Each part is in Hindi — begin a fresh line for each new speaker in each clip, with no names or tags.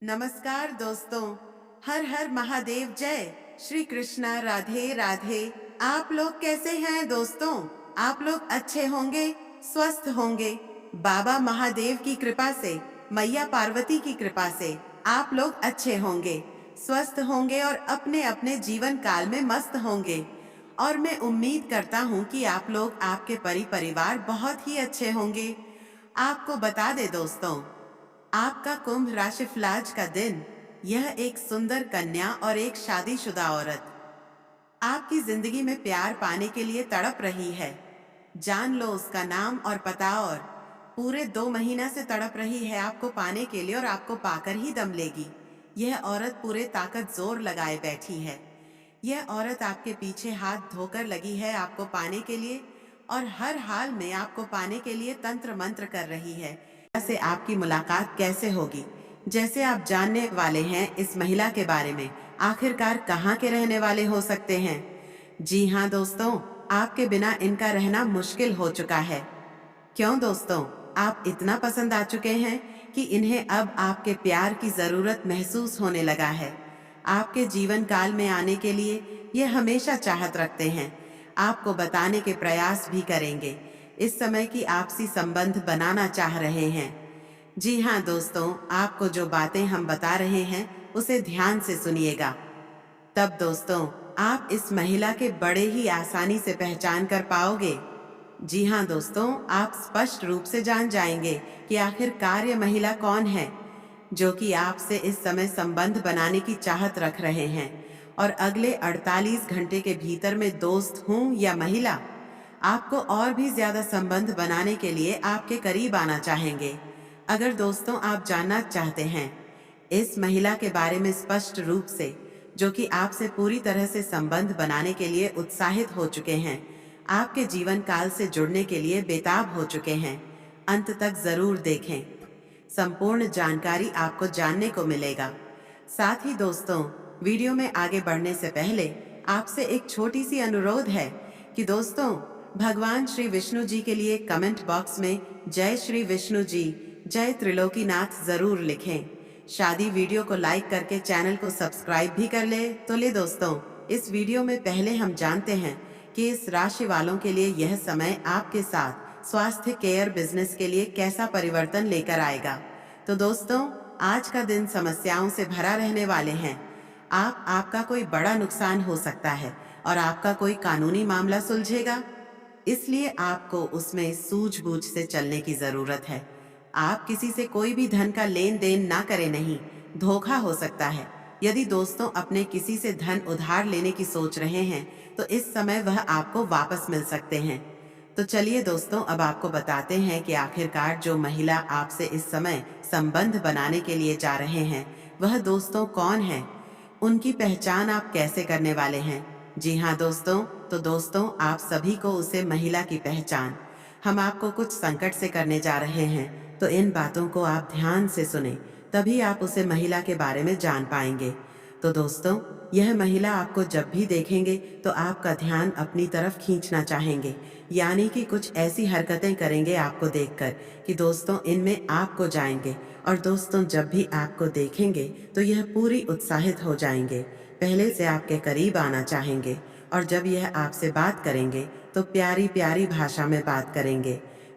नमस्कार दोस्तों। हर हर महादेव जय। श्री कृष्णा राधे राधे। आप लोग कैसे हैं दोस्तों? आप लोग अच्छे होंगे, स्वस्थ होंगे। बाबा महादेव की कृपा से, मैया पार्वती की कृपा से आप लोग अच्छे होंगे, स्वस्थ होंगे और अपने अपने जीवन काल में मस्त होंगे। और मैं उम्मीद करता हूँ कि आप लोग, आपके परिवार बहुत ही अच्छे होंगे। आपको बता दे दोस्तों, आपका कुंभ राशि फ्लाज का दिन, यह एक सुंदर कन्या और एक शादीशुदा औरत आपकी जिंदगी में प्यार पाने के लिए तड़प रही है। जान लो उसका नाम और पता। और पूरे 2 महीना से तड़प रही है आपको पाने के लिए और आपको पाकर ही दम लेगी। यह औरत पूरे ताकत जोर लगाए बैठी है। यह औरत आपके पीछे हाथ धोकर लगी है आपको पाने के लिए, और हर हाल में आपको पाने के लिए तंत्र मंत्र कर रही है। से आपकी मुलाकात कैसे होगी, जैसे आप जानने वाले हैं इस महिला के बारे में। आखिरकार कहाँ के रहने वाले हो सकते हैं? जी हाँ दोस्तों, आपके बिना इनका रहना मुश्किल हो चुका है। क्यों दोस्तों, आप इतना पसंद आ चुके हैं कि इन्हें अब आपके प्यार की जरूरत महसूस होने लगा है। आपके जीवन काल में आने के लिए ये हमेशा चाहत रखते हैं। आपको बताने के प्रयास भी करेंगे। इस समय की आपसी संबंध बनाना चाह रहे हैं। जी हाँ दोस्तों, आपको जो बातें हम बता रहे हैं उसे ध्यान से सुनिएगा। तब दोस्तों, आप इस महिला के बड़े ही आसानी से पहचान कर पाओगे। जी हाँ दोस्तों, आप स्पष्ट रूप से जान जाएंगे कि आखिरकार ये महिला कौन है जो कि आपसे इस समय संबंध बनाने की चाहत रख रहे हैं। और अगले 48 घंटे के भीतर में दोस्त हूँ या महिला, आपको और भी ज्यादा संबंध बनाने के लिए आपके करीब आना चाहेंगे। अगर दोस्तों आप जानना चाहते हैं इस महिला के बारे में स्पष्ट रूप से, जो कि आपसे पूरी तरह से संबंध बनाने के लिए उत्साहित हो चुके हैं, आपके जीवन काल से जुड़ने के लिए बेताब हो चुके हैं, अंत तक जरूर देखें। संपूर्ण जानकारी आपको जानने को मिलेगा। साथ ही दोस्तों, वीडियो में आगे बढ़ने से पहले आपसे एक छोटी सी अनुरोध है कि दोस्तों, भगवान श्री विष्णु जी के लिए कमेंट बॉक्स में जय श्री विष्णु जी, जय त्रिलोकीनाथ जरूर लिखें। शादी वीडियो को लाइक करके चैनल को सब्सक्राइब भी कर ले। तो ले दोस्तों, इस वीडियो में पहले हम जानते हैं कि इस राशि वालों के लिए यह समय आपके साथ स्वास्थ्य केयर बिजनेस के लिए कैसा परिवर्तन लेकर आएगा। तो दोस्तों, आज का दिन समस्याओं से भरा रहने वाले हैं। आपका कोई बड़ा नुकसान हो सकता है और आपका कोई कानूनी मामला सुलझेगा, इसलिए आपको उसमें सूझबूझ से चलने की जरूरत है। आप किसी से कोई भी धन का लेन देन ना करें, नहीं, धोखा हो सकता है। यदि दोस्तों अपने किसी से धन उधार लेने की सोच रहे हैं तो इस समय वह आपको वापस मिल सकते हैं। तो चलिए दोस्तों, अब आपको बताते हैं कि आखिरकार जो महिला आपसे इस समय संबंध बनाने के लिए जा रहे हैं वह दोस्तों कौन है, उनकी पहचान आप कैसे करने वाले हैं। जी हाँ दोस्तों, तो दोस्तों आप सभी को उसे महिला की पहचान हम आपको कुछ संकट से करने जा रहे हैं, तो इन बातों को आप ध्यान से सुने, तभी आप उसे महिला के बारे में जान पाएंगे। तो दोस्तों, यह महिला आपको जब भी देखेंगे तो आपका ध्यान अपनी तरफ खींचना चाहेंगे, यानी कि कुछ ऐसी हरकतें करेंगे आपको देखकर कि दोस्तों इनमें आपको जाएंगे। और दोस्तों जब भी आपको देखेंगे तो यह पूरी उत्साहित हो जाएंगे, पहले से आपके करीब आना चाहेंगे। और जब यह आपसे बात करेंगे तो प्यारी प्यारी भाषा में बात करेंगे,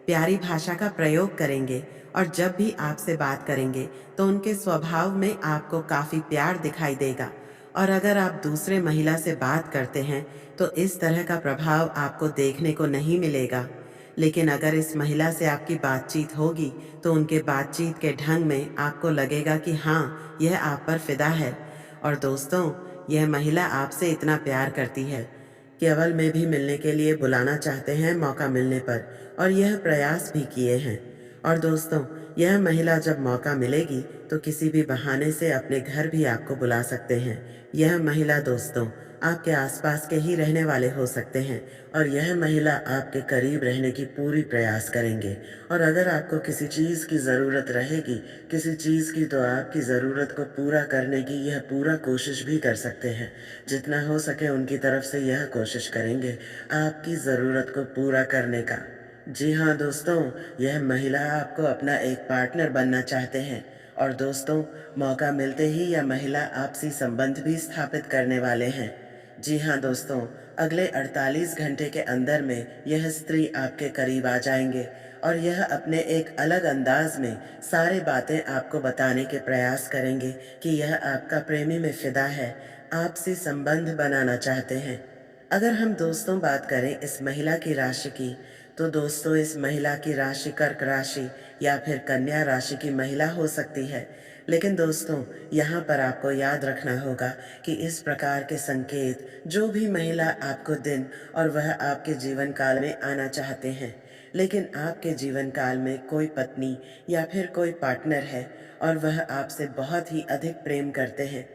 प्यारी भाषा का प्रयोग करेंगे। और जब भी आपसे बात करेंगे तो उनके स्वभाव में आपको काफी प्यार दिखाई देगा। और अगर आप दूसरे महिला से बात करते हैं तो इस तरह का प्रभाव आपको देखने को नहीं मिलेगा। लेकिन अगर इस महिला से आपकी बातचीत होगी तो उनके बातचीत के ढंग में आपको लगेगा कि हाँ, यह आप पर फिदा है। और दोस्तों, यह महिला आपसे इतना प्यार करती है, केवल में भी मिलने के लिए बुलाना चाहते हैं मौका मिलने पर, और यह प्रयास भी किए हैं। और दोस्तों, यह महिला जब मौका मिलेगी तो किसी भी बहाने से अपने घर भी आपको बुला सकते हैं। यह महिला दोस्तों आपके आसपास के ही रहने वाले हो सकते हैं, और यह महिला आपके करीब रहने की पूरी प्रयास करेंगे। और अगर आपको किसी चीज़ की ज़रूरत रहेगी, किसी चीज़ की, तो आपकी ज़रूरत को पूरा करने की यह पूरा कोशिश भी कर सकते हैं। जितना हो सके उनकी तरफ से यह कोशिश करेंगे आपकी ज़रूरत को पूरा करने का। जी हाँ दोस्तों, यह महिला आपको अपना एक पार्टनर बनना चाहते हैं,
और दोस्तों, मौका मिलते ही यह महिला आपसी संबंध भी स्थापित करने वाले हैं। जी हाँ दोस्तों, अगले 48 घंटे के अंदर में यह स्त्री आपके करीब आ जाएंगे और यह अपने एक अलग अंदाज में सारी बातें आपको बताने के प्रयास करेंगे कि यह आपका प्रेमी में फिदा है, आपसी संबंध बनाना चाहते हैं। अगर हम दोस्तों बात करें इस महिला की राशि की, तो दोस्तों इस महिला की राशि कर्क राशि या फिर कन्या राशि की महिला हो सकती है। लेकिन दोस्तों, यहाँ पर आपको याद रखना होगा कि इस प्रकार के संकेत जो भी महिला आपको दिन और वह आपके जीवन काल में आना चाहते हैं, लेकिन आपके जीवन काल में कोई पत्नी या फिर कोई पार्टनर है और वह आपसे बहुत ही अधिक प्रेम करते हैं,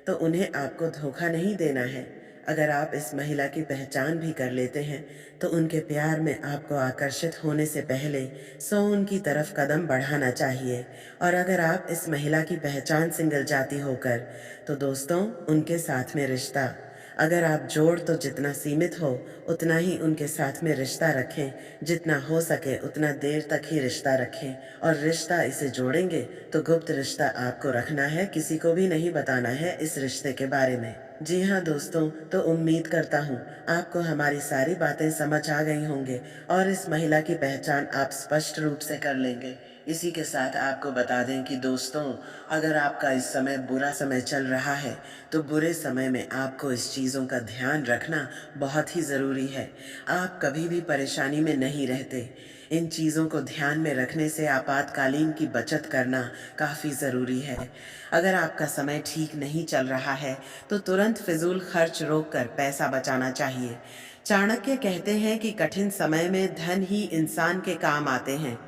तो उन्हें आपको धोखा नहीं देना है। अगर आप इस महिला की पहचान भी कर लेते हैं, तो उनके प्यार में आपको आकर्षित होने से पहले 100 उनकी तरफ कदम बढ़ाना चाहिए। और अगर आप इस महिला की पहचान सिंगल जाति होकर, तो दोस्तों उनके साथ में रिश्ता, अगर आप जोड़ तो जितना सीमित हो उतना ही उनके साथ में रिश्ता रखें, जितना हो सके उतना देर तक ही रिश्ता रखें। और रिश्ता इसे जोड़ेंगे तो गुप्त रिश्ता आपको रखना है, किसी को भी नहीं बताना है इस रिश्ते के बारे में। जी हाँ दोस्तों, तो उम्मीद करता हूँ आपको हमारी सारी बातें समझ आ गई होंगे और इस महिला की पहचान आप स्पष्ट रूप से कर लेंगे। इसी के साथ आपको बता दें कि दोस्तों, अगर आपका इस समय बुरा समय चल रहा है, तो बुरे समय में आपको इस चीज़ों का ध्यान रखना बहुत ही ज़रूरी है। आप कभी भी परेशानी में नहीं रहते। इन चीज़ों को ध्यान में रखने से आपातकालीन की बचत करना काफ़ी ज़रूरी है। अगर आपका समय ठीक नहीं चल रहा है, तो तुरंत फिजूल खर्च रोककर पैसा बचाना चाहिए। चाणक्य कहते हैं कि कठिन समय में धन ही इंसान के काम आते हैं।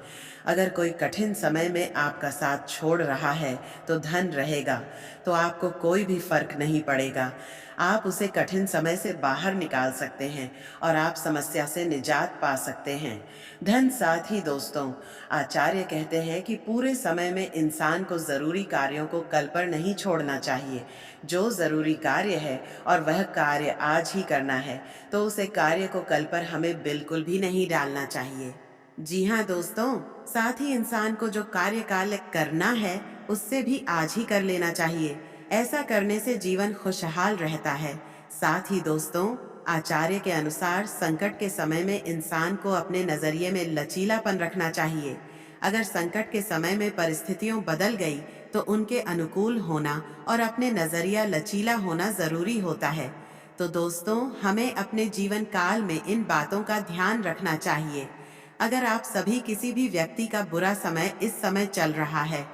अगर कोई कठिन समय में आपका साथ छोड़ रहा है, तो धन रहेगा तो आपको कोई भी फर्क नहीं पड़ेगा। आप उसे कठिन समय से बाहर निकाल सकते हैं और आप समस्या से निजात पा सकते हैं। धन साथ ही दोस्तों, आचार्य कहते हैं कि पूरे समय में इंसान को ज़रूरी कार्यों को कल पर नहीं छोड़ना चाहिए। जो ज़रूरी कार्य है और वह कार्य आज ही करना है, तो उसे कार्य को कल पर हमें बिल्कुल भी नहीं डालना चाहिए। जी हाँ दोस्तों, साथ ही इंसान को जो कार्य करना है उससे भी आज ही कर लेना चाहिए। ऐसा करने से जीवन खुशहाल रहता है। साथ ही दोस्तों, आचार्य के अनुसार संकट के समय में इंसान को अपने नजरिए में लचीलापन रखना चाहिए। अगर संकट के समय में परिस्थितियां बदल गई, तो उनके अनुकूल होना और अपने नजरिया लचीला होना जरूरी होता है। तो दोस्तों, हमें अपने जीवन काल में इन बातों का ध्यान रखना चाहिए। अगर आप सभी किसी भी व्यक्ति का बुरा समय इस समय चल रहा है,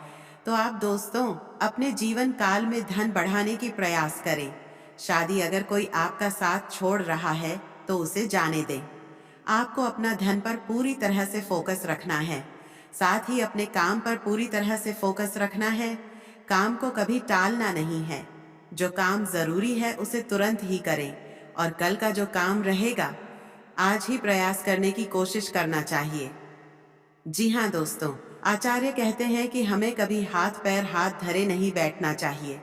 तो आप दोस्तों अपने जीवन काल में धन बढ़ाने की प्रयास करें। शादी अगर कोई आपका साथ छोड़ रहा है, तो उसे जाने दें। आपको अपना धन पर पूरी तरह से फोकस रखना है। साथ ही अपने काम पर पूरी तरह से फोकस रखना है। काम को कभी टालना नहीं है। जो काम जरूरी है उसे तुरंत ही करें और कल का जो काम रहेगा, आज ही प्रयास करने की कोशिश करना चाहिए। जी हाँ दोस्तों, आचार्य कहते हैं कि हमें कभी हाथ पैर हाथ धरे नहीं बैठना चाहिए।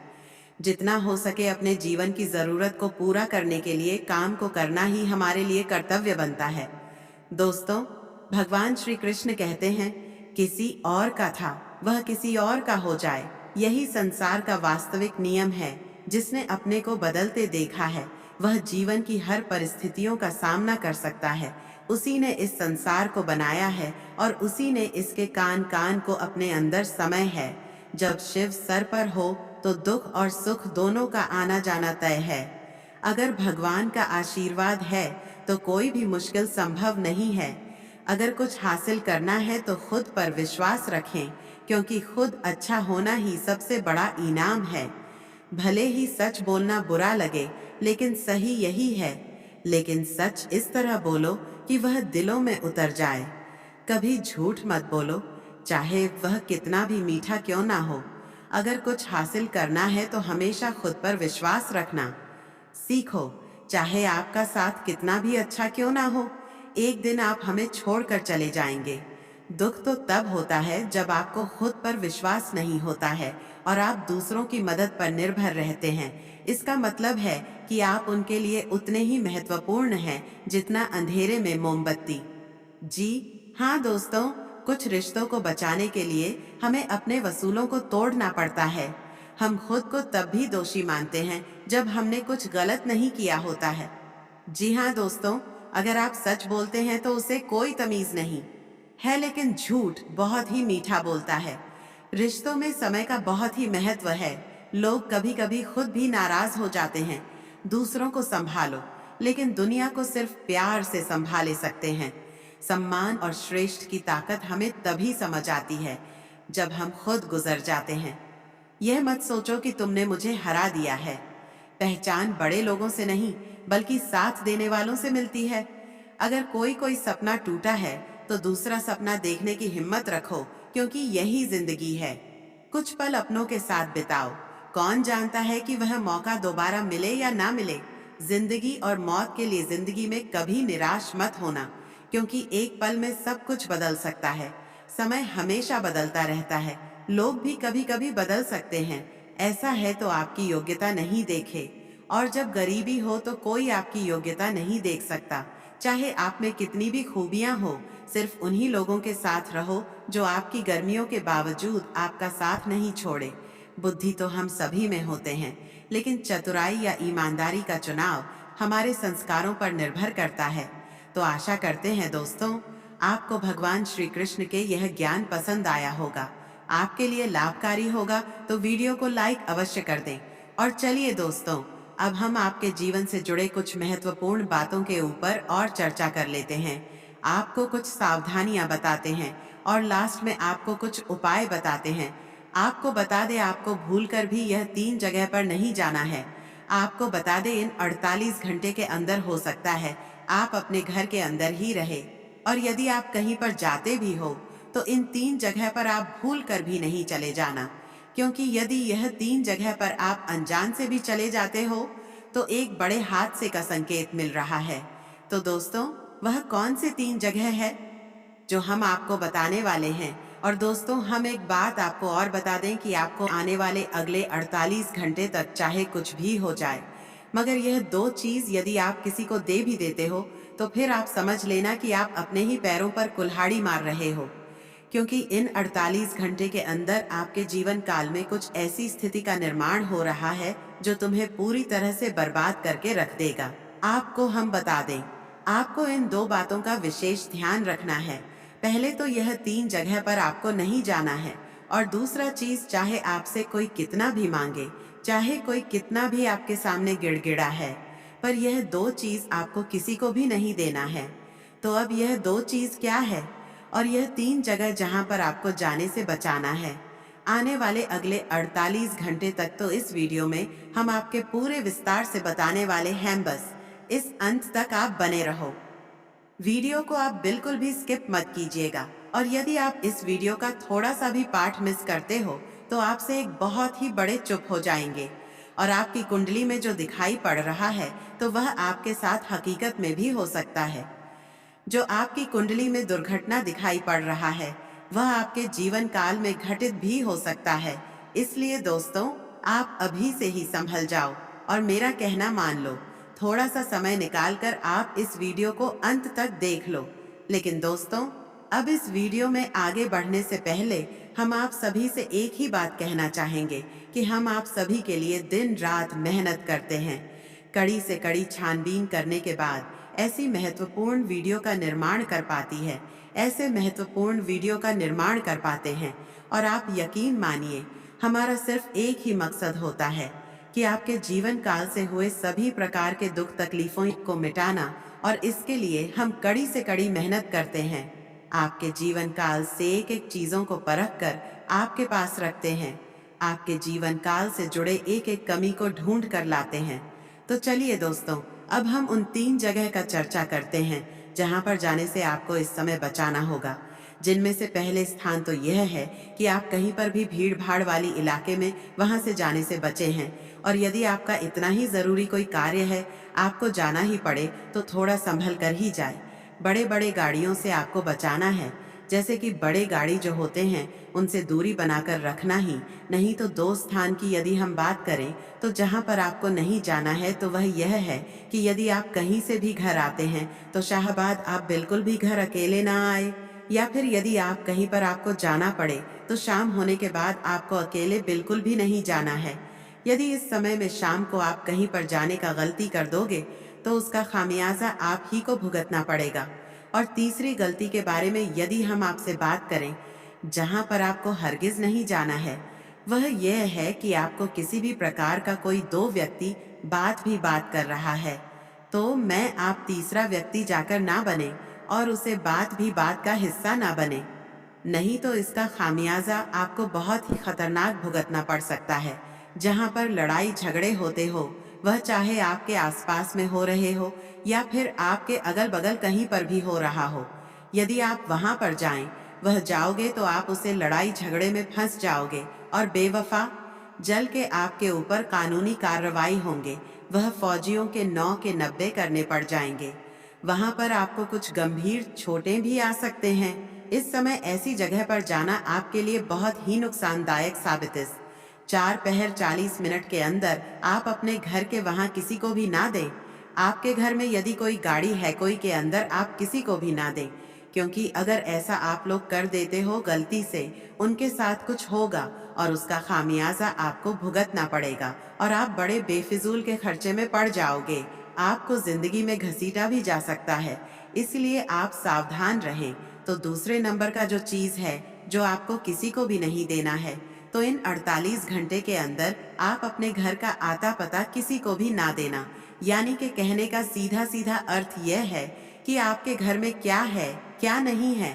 जितना हो सके अपने जीवन की जरूरत को पूरा करने के लिए काम को करना ही हमारे लिए कर्तव्य बनता है। दोस्तों, भगवान श्री कृष्ण कहते हैं, किसी और का था वह किसी और का हो जाए, यही संसार का वास्तविक नियम है। जिसने अपने को बदलते देखा है, वह जीवन की हर परिस्थितियों का सामना कर सकता है। उसी ने इस संसार को बनाया है और उसी ने इसके कान कान को अपने अंदर समय है। जब शिव सर पर हो, तो दुख और सुख दोनों का आना जाना तय है। अगर भगवान का आशीर्वाद है, तो कोई भी मुश्किल संभव नहीं है। अगर कुछ हासिल करना है तो खुद पर विश्वास रखें, क्योंकि खुद अच्छा होना ही सबसे बड़ा इनाम है। भले ही सच बोलना बुरा लगे, लेकिन सही यही है। लेकिन सच इस तरह बोलो कि वह दिलों में उतर जाए। कभी झूठ मत बोलो, चाहे वह कितना भी मीठा क्यों ना हो। अगर कुछ हासिल करना है तो हमेशा खुद पर विश्वास रखना सीखो। चाहे आपका साथ कितना भी अच्छा क्यों ना हो, एक दिन आप हमें छोड़कर चले जाएंगे। दुख तो तब होता है जब आपको खुद पर विश्वास नहीं होता है और आप दूसरों की मदद पर निर्भर रहते हैं। इसका मतलब है कि आप उनके लिए उतने ही महत्वपूर्ण हैं जितना अंधेरे में मोमबत्ती। जी हाँ दोस्तों,
कुछ रिश्तों को बचाने के लिए हमें अपने वसूलों को तोड़ना पड़ता है। हम खुद को तब भी दोषी मानते हैं जब हमने कुछ गलत नहीं किया होता है। जी हाँ दोस्तों, अगर आप सच बोलते हैं तो उसे कोई तमीज नहीं है, लेकिन झूठ बहुत ही मीठा बोलता है। रिश्तों में समय का बहुत ही महत्व है। लोग कभी कभी खुद भी नाराज हो जाते हैं। दूसरों को संभालो, लेकिन दुनिया को सिर्फ प्यार से संभाले सकते हैं। सम्मान और श्रेष्ठ की ताकत हमें तभी समझ आती है जब हम खुद गुजर जाते हैं। यह मत सोचो कि तुमने मुझे हरा दिया है। पहचान बड़े लोगों से नहीं, बल्कि साथ देने वालों से मिलती है। अगर कोई कोई सपना टूटा है तो दूसरा सपना देखने की हिम्मत रखो, क्योंकि यही जिंदगी है। कुछ पल अपनों के साथ बिताओ। कौन जानता है कि वह मौका दोबारा मिले या ना मिले। जिंदगी और मौत के लिए जिंदगी में कभी निराश मत होना, क्योंकि एक पल में सब कुछ बदल सकता है। समय हमेशा बदलता रहता है। लोग भी कभी कभी बदल सकते हैं। ऐसा है तो आपकी योग्यता नहीं देखे। और जब गरीबी हो तो कोई आपकी योग्यता नहीं देख सकता। चाहे आप में कितनी भी खूबियां हो, सिर्फ उन्हीं लोगों के साथ रहो जो आपकी गर्मियों के बावजूद आपका साथ नहीं छोड़े। बुद्धि तो हम सभी में होते हैं, लेकिन चतुराई या ईमानदारी का चुनाव हमारे संस्कारों पर निर्भर करता है। तो आशा करते हैं दोस्तों, आपको भगवान श्री कृष्ण के यह ज्ञान पसंद आया होगा, आपके लिए लाभकारी होगा। तो वीडियो को लाइक अवश्य कर दें। और चलिए दोस्तों, अब हम आपके जीवन से जुड़े कुछ महत्वपूर्ण बातों के ऊपर और चर्चा कर लेते हैं। आपको कुछ सावधानियां बताते हैं और लास्ट में आपको कुछ उपाय बताते हैं। आपको बता दें, आपको भूलकर भी यह 3 जगह पर नहीं जाना है। आपको बता दें, इन 48 घंटे के अंदर हो सकता है आप अपने घर के अंदर ही रहे। और यदि आप कहीं पर जाते भी हो तो इन 3 जगह पर आप भूल कर भी नहीं चले जाना, क्योंकि यदि यह 3 जगह पर आप अनजान से भी चले जाते हो तो एक बड़े हादसे का संकेत मिल रहा है। तो दोस्तों, वह कौन सी 3 जगह है जो हम आपको बताने वाले हैं। और दोस्तों, हम एक बात आपको और बता दें कि आपको आने वाले अगले 48 घंटे तक चाहे कुछ भी हो जाए, मगर यह 2 चीज यदि आप किसी को दे भी देते हो तो फिर आप समझ लेना कि आप अपने ही पैरों पर कुल्हाड़ी मार रहे हो, क्योंकि इन 48 घंटे के अंदर आपके जीवन काल में कुछ ऐसी स्थिति का निर्माण हो रहा है जो तुम्हें पूरी तरह से बर्बाद करके रख देगा। आपको हम बता दें, आपको इन 2 बातों का विशेष ध्यान रखना है। पहले तो यह 3 जगह पर आपको नहीं जाना है। और दूसरा चीज, चाहे आपसे कोई कितना भी मांगे, चाहे कोई कितना भी आपके सामने गिड़गिड़ा है, पर यह 2 चीज आपको किसी को भी नहीं देना है। तो अब यह 2 चीज क्या है और यह 3 जगह जहां पर आपको जाने से बचाना है? आने वाले अगले 48 घंटे तक तो इस वीडियो में हम आपके पूरे विस्तार से बताने वाले हैं। बस इस अंत तक आप बने रहो। वीडियो को आप बिल्कुल भी स्किप मत कीजिएगा। और यदि आप इस वीडियो का थोड़ा सा भी पार्ट मिस करते हो तो आपसे एक बहुत ही बड़े चुप हो जाएंगे। और आपकी कुंडली में जो दिखाई पड़ रहा है तो वह आपके साथ हकीकत में भी हो सकता है। जो आपकी कुंडली में दुर्घटना दिखाई पड़ रहा है वह आपके जीवन काल में घटित भी हो सकता है। इसलिए दोस्तों, आप अभी से ही संभल जाओ और मेरा कहना मान लो। थोड़ा सा समय निकालकर आप इस वीडियो को अंत तक देख लो। लेकिन दोस्तों, अब इस वीडियो में आगे बढ़ने से पहले हम आप सभी से एक ही बात कहना चाहेंगे कि हम आप सभी के लिए दिन रात मेहनत करते हैं। कड़ी से कड़ी छानबीन करने के बाद ऐसी महत्वपूर्ण वीडियो का निर्माण कर पाती है, ऐसे महत्वपूर्ण वीडियो का निर्माण कर पाते हैं। और आप यकीन मानिए, हमारा सिर्फ एक ही मकसद होता है कि आपके जीवन काल से हुए सभी प्रकार के दुख तकलीफों को मिटाना। और इसके लिए हम कड़ी से कड़ी मेहनत करते हैं। आपके जीवन काल से एक एक चीजों को परख कर आपके पास रखते हैं। आपके जीवन काल से जुड़े एक एक कमी को ढूंढ कर लाते हैं। तो चलिए दोस्तों, अब हम उन 3 जगह का चर्चा करते हैं जहां पर जाने से आपको इस समय बचाना होगा। जिनमें से पहले स्थान तो यह है कि आप कहीं पर भी भीड़ भाड़ वाली इलाके में वहां से जाने से बचे हैं। और यदि आपका इतना ही जरूरी कोई कार्य है, आपको जाना ही पड़े, तो थोड़ा संभल कर ही जाए। बड़े बड़े गाड़ियों से आपको बचाना है। जैसे कि बड़े गाड़ी जो होते हैं उनसे दूरी बनाकर रखना ही। नहीं तो 2 स्थान की यदि हम बात करें तो जहां पर आपको नहीं जाना है तो वह यह है कि यदि आप कहीं से भी घर आते हैं तो शाहबाद आप बिल्कुल भी घर अकेले ना आए। या फिर यदि आप कहीं पर आपको जाना पड़े तो शाम होने के बाद आपको अकेले बिल्कुल भी नहीं जाना है। यदि इस समय में शाम को आप कहीं पर जाने का गलती कर दोगे तो उसका खामियाजा आप ही को भुगतना पड़ेगा। और तीसरी गलती के बारे में यदि हम आपसे बात करें, जहां पर आपको हरगिज नहीं जाना है, वह यह है कि आपको किसी भी प्रकार का कोई दो व्यक्ति बात कर रहा है तो मैं आप तीसरा व्यक्ति जाकर ना बने और उसे बात का हिस्सा ना बने। नहीं तो इसका खामियाजा आपको बहुत ही खतरनाक भुगतना पड़ सकता है। जहां पर लड़ाई झगड़े होते हो, वह चाहे आपके आसपास में हो रहे हो या फिर आपके अगल बगल कहीं पर भी हो रहा हो, यदि आप वहां पर जाएं, वह जाओगे तो आप उसे लड़ाई झगड़े में फंस जाओगे और बेवफा जल के आपके ऊपर कानूनी कार्रवाई होंगे। वह फौजियों के 9 के 90 करने पड़ जाएंगे। वहां पर आपको कुछ गंभीर चोटें भी आ सकते हैं। इस समय ऐसी जगह पर जाना आपके लिए बहुत ही नुकसानदायक साबित है। 4 पहर 40 मिनट के अंदर आप अपने घर के वहां किसी को भी ना दें। आपके घर में यदि कोई गाड़ी है कोई के अंदर, आप किसी को भी ना दें, क्योंकि अगर ऐसा आप लोग कर देते हो गलती से, उनके साथ कुछ होगा और उसका खामियाजा आपको भुगतना पड़ेगा और आप बड़े बेफिजूल के खर्चे में पड़ जाओगे। आपको जिंदगी में घसीटा भी जा सकता है, इसलिए आप सावधान रहें। तो दूसरे नंबर का जो चीज है जो आपको किसी को भी नहीं देना है, तो इन 48 घंटे के अंदर आप अपने घर का आता पता किसी को भी ना देना। यानी कि कहने का सीधा सीधा अर्थ यह है कि आपके घर में क्या है क्या नहीं है,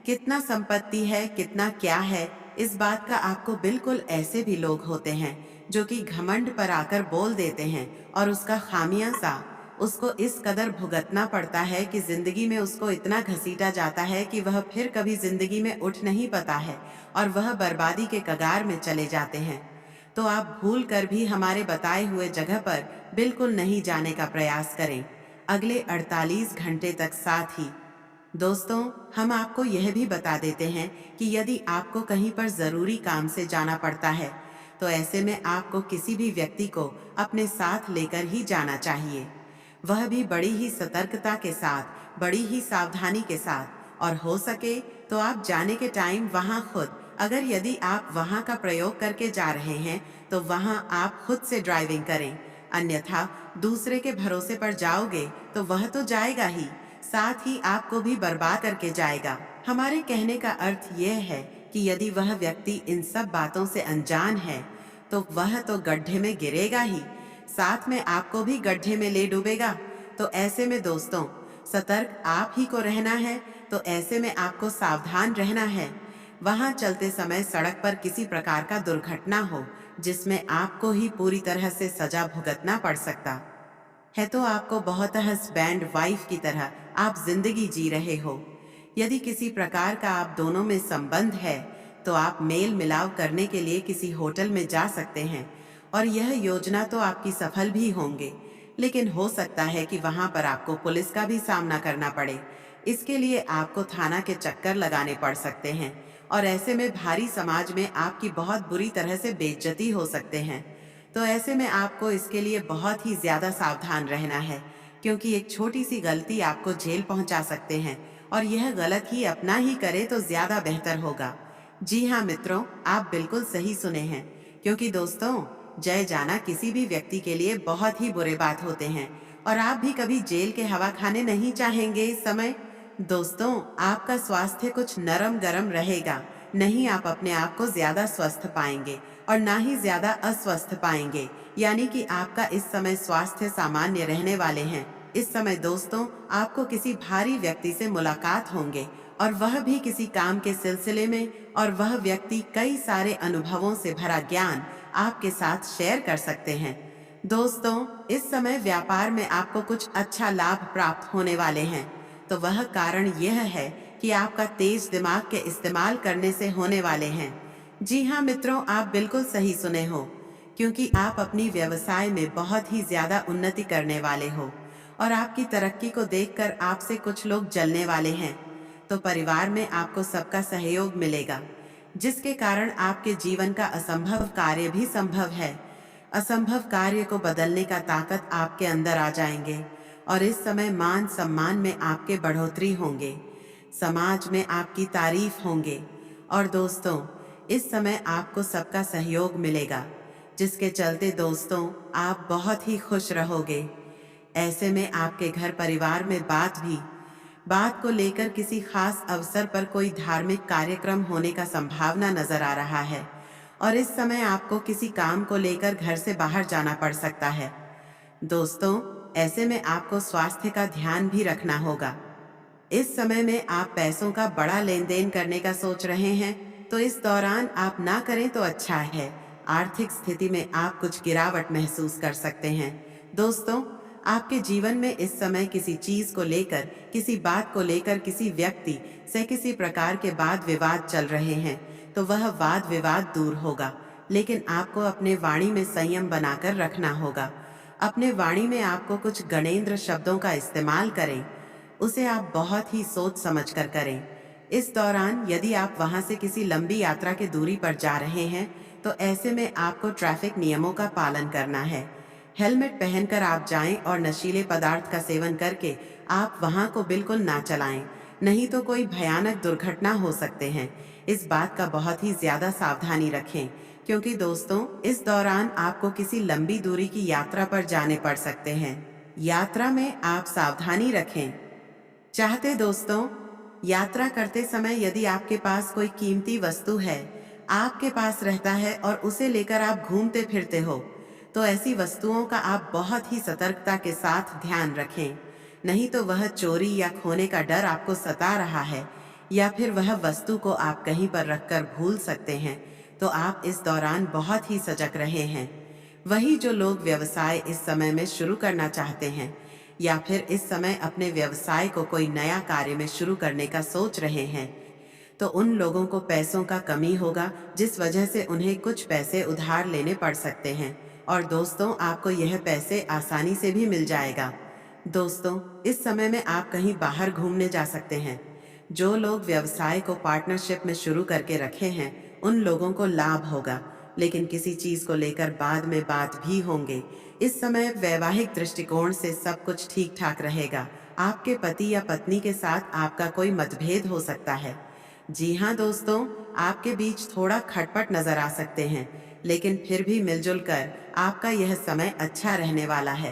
कितना संपत्ति है कितना क्या है, इस बात का आपको बिल्कुल ऐसे भी लोग होते हैं जो कि घमंड पर आकर बोल देते हैं और उसका खामियाजा उसको इस कदर भुगतना पड़ता है कि जिंदगी में उसको इतना घसीटा जाता है कि वह फिर कभी जिंदगी में उठ नहीं पाता है और वह बर्बादी के कगार में चले जाते हैं। तो आप भूल कर भी हमारे बताए हुए जगह पर बिल्कुल नहीं जाने का प्रयास करें अगले 48 घंटे तक। साथ ही दोस्तों, हम आपको यह भी बता देते हैं कि यदि आपको कहीं पर जरूरी काम से जाना पड़ता है तो ऐसे में आपको किसी भी व्यक्ति को अपने साथ लेकर ही जाना चाहिए, वह भी बड़ी ही सतर्कता के साथ, बड़ी ही सावधानी के साथ। और हो सके तो आप जाने के टाइम वहां खुद, अगर यदि आप वहां का प्रयोग करके जा रहे हैं तो वहां आप खुद से ड्राइविंग करें, अन्यथा दूसरे के भरोसे पर जाओगे तो वह तो जाएगा ही, साथ ही आपको भी बर्बाद करके जाएगा। हमारे कहने का अर्थ यह है कि यदि वह व्यक्ति इन सब बातों से अनजान है तो वह तो गड्ढे में गिरेगा ही, साथ में आपको भी गड्ढे में ले डूबेगा। तो ऐसे में दोस्तों, सतर्क आप ही को रहना है, तो ऐसे में आपको सावधान रहना है। वहां चलते समय सड़क पर किसी प्रकार का दुर्घटना हो जिसमें आपको ही पूरी तरह से सजा भुगतना पड़ सकता है तो आपको बहुत हस्बैंड वाइफ की तरह आप जिंदगी जी रहे हो। यदि किसी प्रकार का आप दोनों में संबंध है तो आप मेल मिलाप करने के लिए किसी होटल में जा सकते हैं और यह योजना तो आपकी सफल भी होंगे, लेकिन हो सकता है कि वहां पर आपको पुलिस का भी सामना करना पड़े। इसके लिए आपको थाना के चक्कर लगाने पड़ सकते हैं और ऐसे में भारी समाज में आपकी बहुत बुरी तरह से बेइज्जती हो सकते हैं। तो ऐसे में आपको इसके लिए बहुत ही ज्यादा सावधान रहना है, क्योंकि एक छोटी सी गलती आपको जेल पहुंचा सकते हैं और यह गलत ही अपना ही करे तो ज्यादा बेहतर होगा। जी हाँ मित्रों, आप बिल्कुल सही सुने हैं, क्योंकि दोस्तों, जय जाना किसी भी व्यक्ति के लिए बहुत ही बुरे बात होते हैं और आप भी कभी जेल के हवा खाने नहीं चाहेंगे इस समय। दोस्तों, आपका स्वास्थ्य कुछ नरम गरम रहेगा, नहीं आप अपने आप को ज्यादा स्वस्थ पाएंगे और ना ही ज्यादा अस्वस्थ पाएंगे, यानी कि आपका इस समय स्वास्थ्य सामान्य रहने वाले हैं। इस समय दोस्तों, आपको किसी भारी व्यक्ति से मुलाकात होंगे और वह भी किसी काम के सिलसिले में, और वह व्यक्ति कई सारे अनुभवों से भरा ज्ञान आपके साथ शेयर कर सकते हैं। दोस्तों, इस समय व्यापार में आपको कुछ अच्छा लाभ प्राप्त होने वाले हैं, तो वह कारण यह है कि आपका तेज दिमाग के इस्तेमाल करने से होने वाले हैं। जी हाँ मित्रों, आप बिल्कुल सही सुने हो, क्योंकि आप अपनी व्यवसाय में बहुत ही ज्यादा उन्नति करने वाले हो और आपकी तरक्की को देखकर आपसे कुछ लोग जलने वाले हैं। तो परिवार में आपको सबका सहयोग मिलेगा, जिसके कारण आपके जीवन का असंभव कार्य भी संभव है। असंभव कार्य को बदलने का ताकत आपके अंदर आ जाएंगे और इस समय मान सम्मान में आपके बढ़ोतरी होंगे। समाज में आपकी तारीफ होंगे। और दोस्तों, इस समय आपको सबका सहयोग मिलेगा, जिसके चलते दोस्तों आप बहुत ही खुश रहोगे। ऐसे में आपके घर परिवार में बात को लेकर किसी खास अवसर पर कोई धार्मिक कार्यक्रम होने का संभावना नजर आ रहा है। और इस समय आपको किसी काम को लेकर घर से बाहर जाना पड़ सकता है। दोस्तों, ऐसे में आपको स्वास्थ्य का ध्यान भी रखना होगा। इस समय में आप पैसों का बड़ा लेन देन करने का सोच रहे हैं, तो इस दौरान आप ना करें तो अच्छा है। आर्थिक स्थिति में आप कुछ गिरावट महसूस कर सकते हैं। दोस्तों, आपके जीवन में इस समय किसी चीज को लेकर, किसी बात को लेकर, किसी व्यक्ति से किसी प्रकार के वाद विवाद चल रहे हैं, तो वह वाद विवाद दूर होगा। लेकिन आपको अपने वाणी में संयम बनाकर रखना होगा। अपने वाणी में आपको कुछ गणेंद्र शब्दों का इस्तेमाल करें, उसे आप बहुत ही सोच समझ कर करें। इस दौरान यदि आप वहां से किसी लंबी यात्रा की दूरी पर जा रहे हैं, तो ऐसे में आपको ट्रैफिक नियमों का पालन करना है। हेलमेट पहनकर आप जाएं और नशीले पदार्थ का सेवन करके आप वहां को बिल्कुल ना चलाएं, नहीं तो कोई भयानक दुर्घटना हो सकते हैं। इस बात का बहुत ही ज्यादा सावधानी रखें, क्योंकि दोस्तों इस दौरान आपको किसी लंबी दूरी की यात्रा पर जाने पड़ सकते हैं। यात्रा में आप सावधानी रखें। चाहते दोस्तों, यात्रा करते समय यदि आपके पास कोई कीमती वस्तु है, आपके पास रहता है और उसे लेकर आप घूमते फिरते हो, तो ऐसी वस्तुओं का आप बहुत ही सतर्कता के साथ ध्यान रखें। नहीं तो वह चोरी या खोने का डर आपको सता रहा है, या फिर वह वस्तु को आप कहीं पर रखकर भूल सकते हैं, तो आप इस दौरान बहुत ही सजग रहे हैं। वही जो लोग व्यवसाय इस समय में शुरू करना चाहते हैं, या फिर इस समय अपने व्यवसाय को कोई नया कार्य में शुरू करने का सोच रहे हैं, तो उन लोगों को पैसों का कमी होगा, जिस वजह से उन्हें कुछ पैसे उधार लेने पड़ सकते हैं। और दोस्तों, आपको यह पैसे आसानी से भी मिल जाएगा। दोस्तों, इस समय में आप कहीं बाहर घूमने जा सकते हैं। जो लोग व्यवसाय को पार्टनरशिप में शुरू करके रखे हैं, उन लोगों को लाभ होगा, लेकिन किसी चीज को लेकर बाद में बात भी होंगे। इस समय वैवाहिक दृष्टिकोण से सब कुछ ठीक ठाक रहेगा। आपके पति या पत्नी के साथ आपका कोई मतभेद हो सकता है। जी हाँ दोस्तों, आपके बीच थोड़ा खटपट नजर आ सकते हैं, लेकिन फिर भी मिलजुल कर आपका यह समय अच्छा रहने वाला है।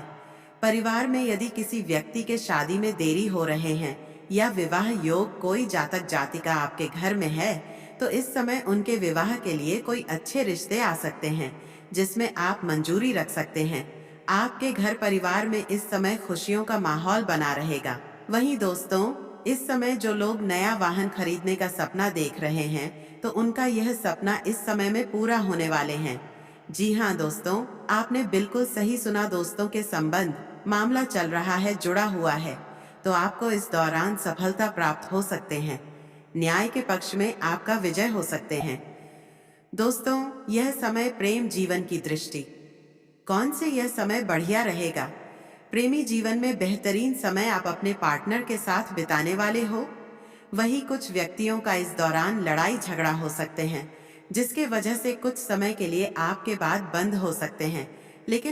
परिवार में यदि किसी व्यक्ति के शादी में देरी हो रहे हैं, या विवाह योग कोई जातक जातिका आपके घर में है, तो इस समय उनके विवाह के लिए कोई अच्छे रिश्ते आ सकते हैं, जिसमें आप मंजूरी रख सकते हैं। आपके घर परिवार में इस समय खुशियों का माहौल बना रहेगा। वहीं दोस्तों, इस समय जो लोग नया वाहन खरीदने का सपना देख रहे हैं, तो उनका यह सपना इस समय में पूरा होने वाले हैं। जी हाँ दोस्तों, आपने बिल्कुल सही सुना। दोस्तों के संबंध मामला चल रहा है, जुड़ा हुआ है, तो आपको इस दौरान सफलता प्राप्त हो सकते हैं। न्याय के पक्ष में आपका विजय हो सकते हैं। दोस्तों, यह समय प्रेम जीवन की दृष्टि कौन से यह समय बढ़िया रहेगा। प्रेमी जीवन में बेहतरीन समय आप अपने पार्टनर के साथ बिताने वाले हो। वही कुछ व्यक्तियों का इस दौरान लड़ाई झगड़ा हो सकते हैं, जिसके वजह से कुछ समय के लिए आपके बात बंद हो सकते हैं, लेकिन